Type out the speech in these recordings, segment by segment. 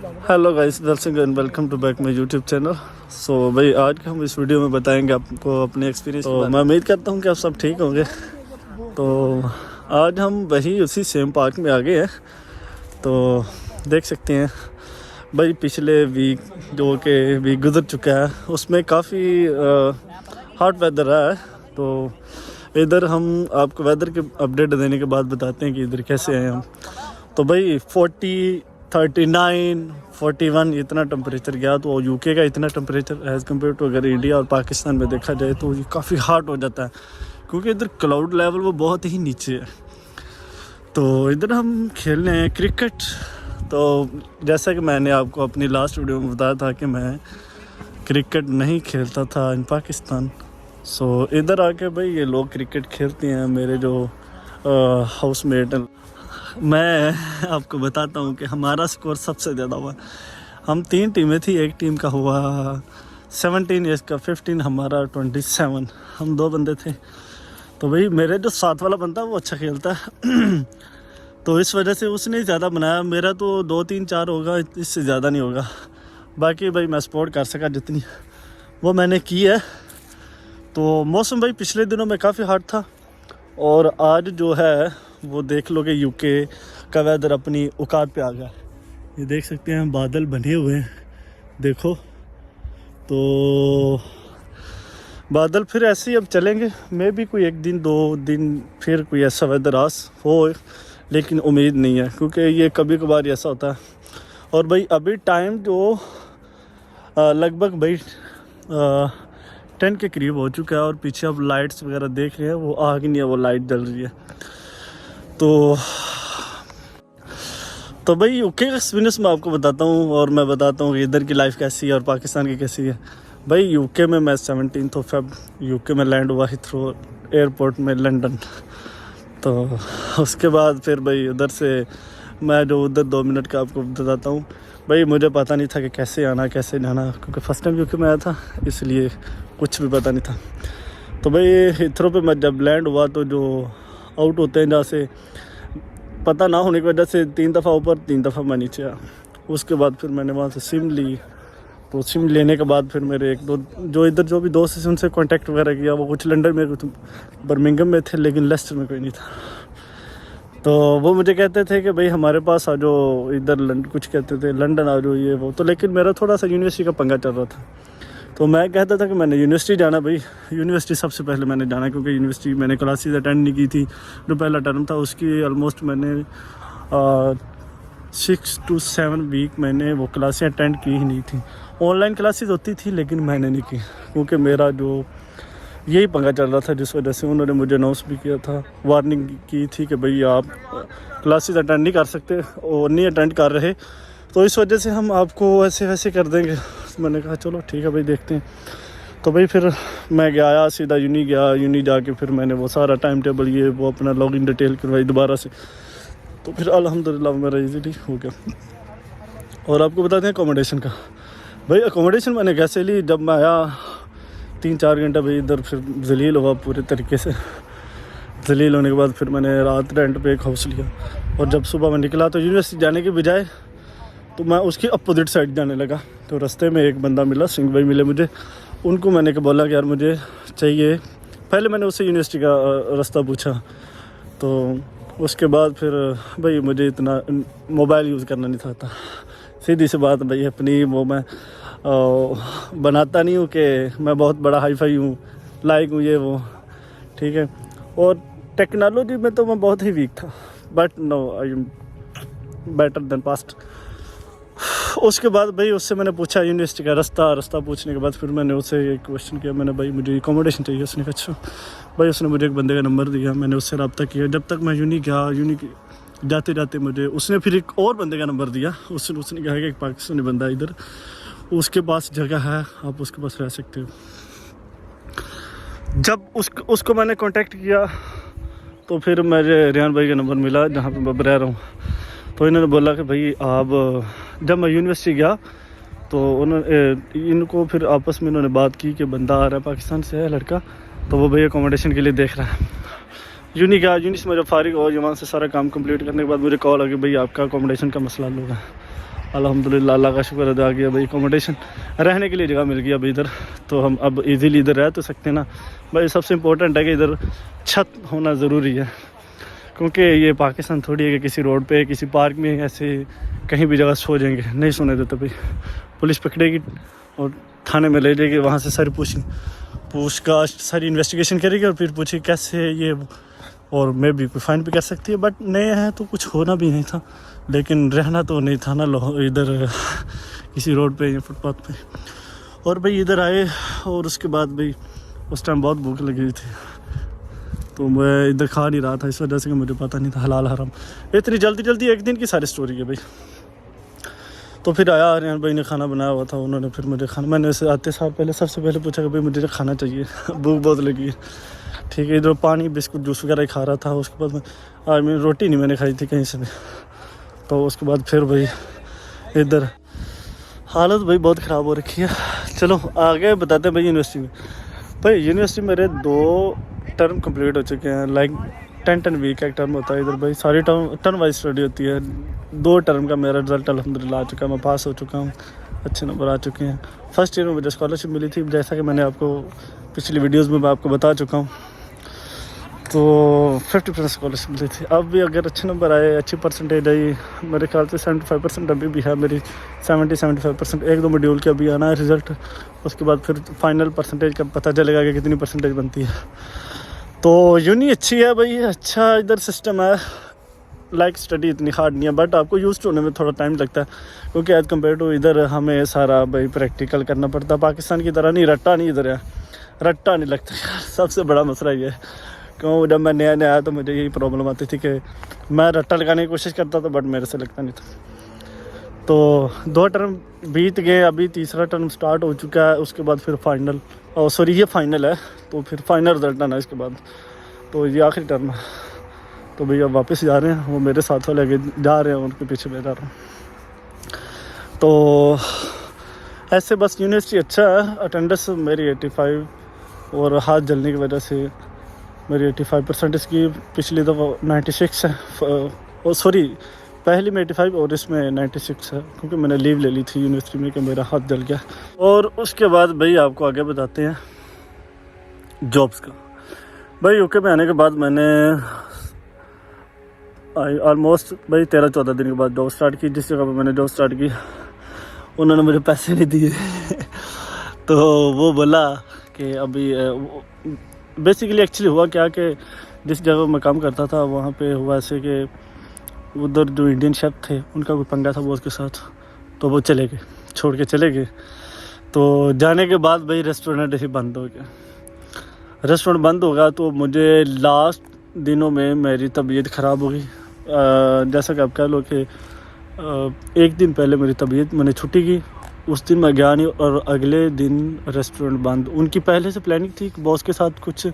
Hello guys, welcome to back my YouTube channel. So भाई आज हम इस वीडियो में बताएंगे आपको अपने एक्सपीरियंस। तो मैं उम्मीद करता हूँ कि आप सब ठीक होंगे। तो आज हम वही उसी सेम पार्क में आ गए हैं। तो देख सकते हैं भाई, पिछले वीक जो कि वीक गुजर चुका है उसमें काफ़ी हॉट वेदर रहा है। तो इधर हम आपको वेदर के अपडेट देने के बाद बताते हैं कि इधर कैसे हैं हम। तो भाई 40, 39, 41 इतना टेम्परेचर गया। तो यूके का इतना टेम्परेचर एज़ कम्पेयर टू अगर इंडिया और पाकिस्तान में देखा जाए तो ये काफ़ी हॉट हो जाता है, क्योंकि इधर क्लाउड लेवल वो बहुत ही नीचे है। तो इधर हम खेलने हैं क्रिकेट। तो जैसा कि मैंने आपको अपनी लास्ट वीडियो में बताया था कि मैं क्रिकेट नहीं खेलता था इन पाकिस्तान। सो इधर आके भाई ये लोग क्रिकेट खेलते हैं, मेरे जो हाउसमेट हैं। मैं आपको बताता हूँ कि हमारा स्कोर सबसे ज़्यादा हुआ। हम 3 टीमें थी, एक टीम का हुआ 17, इसका 15, हमारा 27। हम 2 बंदे थे। तो भाई मेरे जो साथ वाला बंदा वो अच्छा खेलता है तो इस वजह से उसने ज़्यादा बनाया। मेरा तो 2, 3, 4 होगा, इससे ज़्यादा नहीं होगा। बाकी भाई मैं सपोर्ट कर सका जितनी वो मैंने की है। तो मौसम भाई पिछले दिनों में काफ़ी हार्ड था, और आज जो है वो देख लो कि यूके का वेदर अपनी औकात पे आ गया। ये देख सकते हैं बादल बने हुए हैं, देखो। तो बादल फिर ऐसे ही अब चलेंगे। मे भी कोई 1 दिन 2 दिन फिर कोई ऐसा वेदर आज हो, लेकिन उम्मीद नहीं है, क्योंकि ये कभी कभार ऐसा होता है। और भाई अभी टाइम जो लगभग भाई 10 के करीब हो चुका है, और पीछे अब लाइट्स वगैरह देख रहे हैं, वो आग नहीं है, वो लाइट जल रही है। तो भाई यूके का एक्सपीरियंस मैं आपको बताता हूँ, और मैं बताता हूँ कि इधर की लाइफ कैसी है और पाकिस्तान की कैसी है। भाई यूके में मैं 17 फेब यूके में लैंड हुआ हीथ्रो एयरपोर्ट में लंदन। तो उसके बाद फिर भाई उधर से मैं जो उधर 2 मिनट का आपको बताता हूँ। भाई मुझे पता नहीं था कि कैसे आना कैसे जाना, क्योंकि फ़र्स्ट टाइम यूके में आया था, इसलिए कुछ भी पता नहीं था। तो भाई हीथ्रो पे मैं जब लैंड हुआ तो जो आउट होते हैं जहाँ से पता ना होने की वजह से 3 दफ़ा ऊपर 3 दफ़ा मैं नीचे आया। उसके बाद फिर मैंने वहाँ से सिम ली। तो सिम लेने के बाद फिर मेरे 1-2 जो इधर जो भी दोस्त हैं उनसे कांटेक्ट वगैरह किया। वो कुछ लंदन में, कुछ बर्मिंघम में थे, लेकिन लेस्टर में कोई नहीं था। तो वो मुझे कहते थे कि भाई हमारे पास आ जाओ, इधर कुछ कहते थे लंदन आ जाओ, ये वो। तो लेकिन मेरा थोड़ा सा यूनिवर्सिटी का पंगा चल रहा था। तो मैं कहता था कि मैंने यूनिवर्सिटी जाना। भाई यूनिवर्सिटी सबसे पहले मैंने जाना, क्योंकि यूनिवर्सिटी मैंने क्लासेस अटेंड नहीं की थी। जो पहला टर्म था उसकी ऑलमोस्ट मैंने 6 to 7 वीक मैंने वो क्लासें अटेंड की ही नहीं थी। ऑनलाइन क्लासेस होती थी, लेकिन मैंने नहीं की, क्योंकि मेरा जो यही पंगा चल रहा था, जिस वजह से उन्होंने मुझे अनाउंस भी किया था, वार्निंग की थी कि भाई आप क्लासेस अटेंड नहीं कर सकते और नहीं अटेंड कर रहे, तो इस वजह से हम आपको ऐसे वैसे कर देंगे। मैंने कहा चलो ठीक है भाई, देखते हैं। तो भाई फिर मैं गया सीधा यूनी गया। यूनी जाके फिर मैंने वो सारा टाइम टेबल ये वो अपना लॉगिन डिटेल करवाई दोबारा से। तो फिर अल्हम्दुलिल्लाह मेरा इजीली हो गया। और आपको बताते हैं अकोमोडेशन का। भाई अकोमोडेशन मैंने कैसे ली, जब मैं आया 3-4 घंटा भाई इधर फिर जलील हुआ पूरे तरीके से। जलील होने के बाद फिर मैंने रात रेंट पे एक हाउस लिया, और जब सुबह मैं निकला तो यूनिवर्सिटी जाने के बजाय तो मैं उसकी अपोजिट साइड जाने लगा। तो रास्ते में एक बंदा मिला, सिंह भाई मिले मुझे। उनको मैंने बोला कि यार मुझे चाहिए। पहले मैंने उससे यूनिवर्सिटी का रास्ता पूछा। तो उसके बाद फिर भाई मुझे इतना मोबाइल यूज़ करना नहीं था। सीधी सी बात भाई, अपनी वो मैं बनाता नहीं हूँ कि मैं बहुत बड़ा हाई फाई हूँ, लाइक हूँ ये वो, ठीक है। और टेक्नोलॉजी में तो मैं बहुत ही वीक था, but no I am better than past. उसके बाद भाई उससे मैंने पूछा यूनिवर्सिटी का रास्ता पूछने के बाद फिर मैंने उससे एक क्वेश्चन किया। मैंने भाई मुझे अकोमोडेशन चाहिए। उसने कहा अच्छा। भाई उसने मुझे एक बंदे का नंबर दिया, मैंने उससे रब्ता किया। जब तक मैं यूनी गया, जाते जाते मुझे उसने फिर एक और बंदे का नंबर दिया। उसने कहा कि एक पाकिस्तानी बंदा है इधर, उसके पास जगह है, आप उसके पास रह सकते हो। जब उसको मैंने कांटेक्ट किया तो फिर मुझे रियान भाई का नंबर मिला, जहाँ पे मैं रह रहा हूँ। तो इन्होंने बोला कि भाई आप, जब मैं यूनिवर्सिटी गया तो उन्होंने इनको फिर आपस में इन्होंने बात की कि बंदा आ रहा है पाकिस्तान से है लड़का, तो वो भाई अकोमोडेशन के लिए देख रहा है। यूनी गया, यूनी से मेरा फारिग हो, वहाँ से सारा काम कंप्लीट करने के बाद मुझे कॉल आ गई भाई आपका अकोमोडेशन का मसला हल होगा। अल्हम्दुलिल्लाह अल्लाह का शुक्र अदा किया भाई, अकोमोडेशन रहने के लिए जगह मिल गई अब इधर, तो हम अब इजीली इधर रह तो सकते हैं ना भाई। सबसे इम्पोर्टेंट है कि इधर छत होना ज़रूरी है, क्योंकि ये पाकिस्तान थोड़ी है कि किसी रोड पे किसी पार्क में ऐसे कहीं भी जगह सो जाएंगे, नहीं सोने देते भाई। पुलिस पकड़ेगी और थाने में ले जाएगी, वहाँ से सारी पूछताछ सारी इन्वेस्टिगेशन करेगी और फिर पूछेगी कैसे ये, और मैं भी कोई फाइन भी कर सकती है। बट नए हैं तो कुछ होना भी नहीं था, लेकिन रहना तो नहीं था ना इधर किसी रोड पे या फुटपाथ पे। और भाई इधर आए और उसके बाद भाई उस टाइम बहुत भूख लगी हुई थी, तो मैं इधर खा नहीं रहा था इस वजह से कि मुझे पता नहीं था हलाल हराम। इतनी जल्दी एक दिन की सारी स्टोरी है भाई। तो फिर आया आर्यन भाई ने खाना बनाया हुआ था, उन्होंने फिर मुझे खाना, मैंने उसे आते साल पहले सबसे पहले पूछा कि भाई मुझे खाना चाहिए भूख बहुत लगी है। ठीक है, इधर पानी बिस्कुट जूस वगैरह खा रहा था। उसके बाद आज मैं रोटी नहीं मैंने खाई थी कहीं से भी। तो उसके बाद फिर भाई इधर हालत भाई बहुत ख़राब हो रखी है। चलो आगे बताते हैं भाई यूनिवर्सिटी में। भाई यूनिवर्सिटी मेरे 2 टर्म कंप्लीट हो चुके हैं, लाइक 10 वीक का एक टर्म होता है इधर भाई, सारी टर्म वाइज स्टडी होती है। 2 टर्म का मेरा रिज़ल्ट अल्हम्दुलिल्लाह आ चुका है, मैं पास हो चुका हूँ, अच्छे नंबर आ चुके हैं। फर्स्ट ईयर में मुझे स्कॉलरशिप मिली थी, जैसा कि मैंने आपको पिछली वीडियोज़ में मैं आपको बता चुका हूँ। तो 50% स्कॉलरशिप मिली थी। अब भी अगर अच्छे नंबर आए, अच्छी परसेंटेज आई, मेरे ख्याल से 75% अभी भी है मेरी, 70-75%। 1-2 मॉड्यूल के अभी आना है रिज़ल्ट, उसके बाद फिर फाइनल परसेंटेज का पता चलेगा कि कितनी परसेंटेज बनती है। तो यूनी अच्छी है भाई, अच्छा इधर सिस्टम है, लाइक स्टडी इतनी हार्ड नहीं है, बट आपको यूज़ होने में थोड़ा टाइम लगता है, क्योंकि एज़ कम्पेयर टू इधर हमें सारा भाई प्रैक्टिकल करना पड़ता है। पाकिस्तान की तरह नहीं, रट्टा नहीं इधर है, रट्टा नहीं लगता यार, सबसे बड़ा मसला ये है। क्यों, जब मैं नया आया तो मुझे यही प्रॉब्लम आती थी कि मैं रट्टा लगाने की कोशिश करता था, बट मेरे से लगता नहीं था। तो 2 टर्म बीत गए, अभी तीसरा टर्म स्टार्ट हो चुका है। उसके बाद फिर फाइनल, सॉरी ये फाइनल है, तो फिर फाइनल रिजल्ट आना है इसके बाद, तो ये आखिरी टर्म है। तो भैया वापस जा रहे हैं, वो मेरे साथ वाले जा रहे हैं, उनके पीछे मैं जा रहा हूँ। तो ऐसे बस यूनिवर्सिटी अच्छा है। अटेंडेंस मेरी 85 और हाथ जलने की वजह से मेरी 85% इसकी, पिछली दफ़ा 96 है, सॉरी पहली में 85 और इसमें 96 है, क्योंकि मैंने लीव ले ली थी यूनिवर्सिटी में कि मेरा हाथ जल गया। और उसके बाद भाई आपको आगे बताते हैं जॉब्स का। भाई यूके में आने के बाद मैंने ऑलमोस्ट भाई 13-14 दिन के बाद जॉब स्टार्ट की। जिस जगह पर मैंने जॉब स्टार्ट की उन्होंने मुझे पैसे नहीं दिए तो वो बोला कि अभी बेसिकली एक्चुअली हुआ क्या कि जिस जगह मैं काम करता था वहाँ पे हुआ ऐसे कि उधर जो इंडियन शेफ थे उनका कोई पंगा था बॉस के साथ, तो वो चले गए, छोड़ के चले गए। तो जाने के बाद भाई रेस्टोरेंट ही बंद हो गया। रेस्टोरेंट बंद हो गया तो मुझे लास्ट दिनों में मेरी तबीयत ख़राब हो गई। जैसा कि आप कह लो कि एक दिन पहले मेरी तबीयत, मैंने छुट्टी की, उस दिन मैं गया नहीं और अगले दिन रेस्टोरेंट बंद। उनकी पहले से प्लानिंग थी, बॉस के साथ कुछ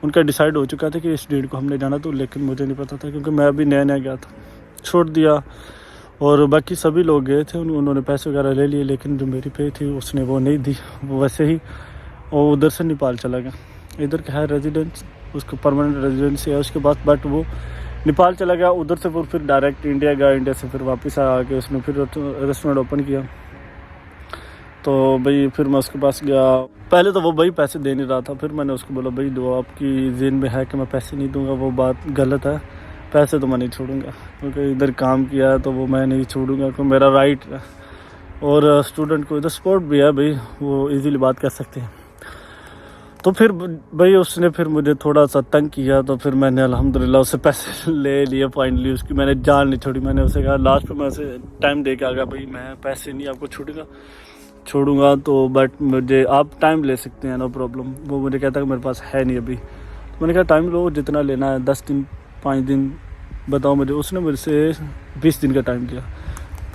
उनका डिसाइड हो चुका था कि इस डेट को हमने जाना, तो लेकिन मुझे नहीं पता था क्योंकि मैं अभी नया गया था, छोड़ दिया। और बाकी सभी लोग गए थे, उन्होंने पैसे वगैरह ले लिए, लेकिन जो मेरी पे थी उसने वो नहीं दी, वो वैसे ही और उधर से नेपाल चला गया। इधर का है रेजिडेंस, उसको परमानेंट रेजिडेंस है उसके बाद, बट वो नेपाल चला गया। उधर से फिर डायरेक्ट इंडिया गया, इंडिया से फिर वापस आके उसने फिर रेस्टोरेंट ओपन किया। तो भाई फिर मैं उसके पास गया, पहले तो वो भाई पैसे दे नहीं रहा था, फिर मैंने उसको बोला भाई दो, आपकी ज़हन में है कि मैं पैसे नहीं दूंगा, वो बात गलत है, पैसे तो मैं नहीं छोड़ूंगा, क्योंकि इधर काम किया है तो वो मैं नहीं छोड़ूंगा, क्योंकि मेरा राइट है। और स्टूडेंट को इधर सपोर्ट भी है भाई, वो इजीली बात कर सकते हैं। तो फिर भाई उसने फिर मुझे थोड़ा सा तंग किया, तो फिर मैंने अल्हम्दुलिल्लाह उससे पैसे ले लिए फाइनली। उसकी मैंने जान नहीं छोड़ी, मैंने उसे कहा लास्ट पे मैं उसे टाइम दे के आ गया, भाई मैं पैसे नहीं आपको छोड़ूंगा तो बट मुझे आप टाइम ले सकते हैं, नो प्रॉब्लम। वो मुझे कहता है कि मेरे पास है नहीं अभी। मैंने कहा टाइम लो जितना लेना है, 10 दिन 5 दिन बताओ मुझे। उसने मुझे से 20 दिन का टाइम दिया।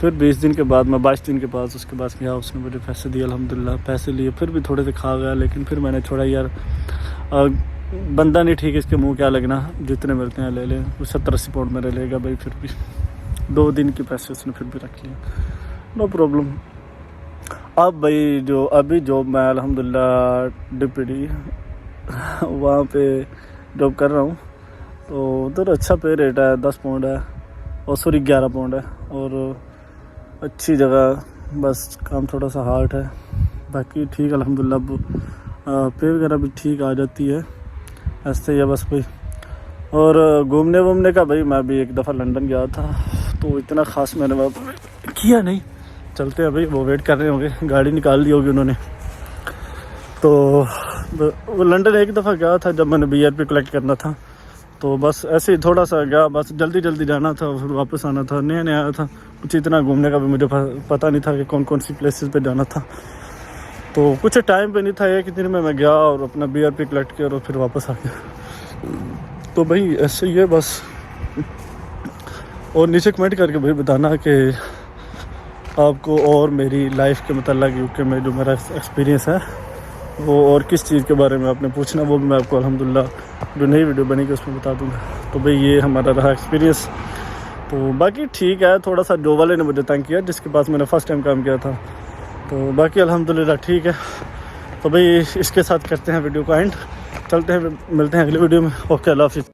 फिर 20 दिन के बाद मैं 22 दिन के पास उसके पास गया, उसने मुझे पैसे दिए, अल्हम्दुलिल्लाह पैसे लिए। फिर भी थोड़े से खा गया, लेकिन फिर मैंने छोड़ा यार, बंदा नहीं ठीक, इसके मुंह क्या लगना, जितने मिलते हैं ले लें। वो 70-80 पाउंड मेरे लेगा भाई, फिर भी 2 दिन के पैसे उसने फिर भी रख लिए, नो प्रॉब्लम। अब भाई जो अभी जॉब मैं अल्हम्दुलिल्लाह डिप्टी वहाँ पे जॉब कर रहा हूँ, तो उधर अच्छा पे रेट है, 10 पाउंड है, और सॉरी 11 पाउंड है। और अच्छी जगह, बस काम थोड़ा सा हार्ड है, बाकी ठीक अल्हम्दुलिल्लाह। पे वगैरह भी ठीक आ जाती है, ऐसे ही है बस भाई। और घूमने वूमने का भाई, मैं भी एक दफ़ा लंदन गया था, तो इतना ख़ास मैंने वहाँ किया नहीं। चलते हैं भाई, वो वेट कर रहे होंगे, गाड़ी निकाल दी होगी उन्होंने। तो वो लंदन एक दफ़ा गया था जब मैंने BRP कलेक्ट करना था, तो बस ऐसे ही थोड़ा सा गया, बस जल्दी जल्दी जाना था, फिर वापस आना था। नया नया आया था, कुछ इतना घूमने का भी मुझे पता नहीं था कि कौन कौन सी प्लेसेस पे जाना था। तो कुछ टाइम पे नहीं था, एक दिन में मैं गया और अपना BRP कलेक्ट किया और फिर वापस आ गया। तो भाई ऐसे ही है बस। और नीचे कमेंट करके भाई बताना कि आपको और मेरी लाइफ के मतलब यूके में जो मेरा एक्सपीरियंस है वो, और किस चीज़ के बारे में आपने पूछना, वो भी मैं आपको अल्हम्दुलिल्लाह जो नई वीडियो बनेगी उसमें बता दूंगा। तो भाई ये हमारा रहा एक्सपीरियंस। तो बाकी ठीक है, थोड़ा सा जो वाले ने मुझे तंग किया जिसके पास मैंने फ़र्स्ट टाइम काम किया था, तो बाकी अल्हम्दुलिल्लाह ठीक है। तो भाई इसके साथ करते हैं वीडियो का एंड, चलते हैं, मिलते हैं अगली वीडियो में। ओके, अल्लाह हाफिज़।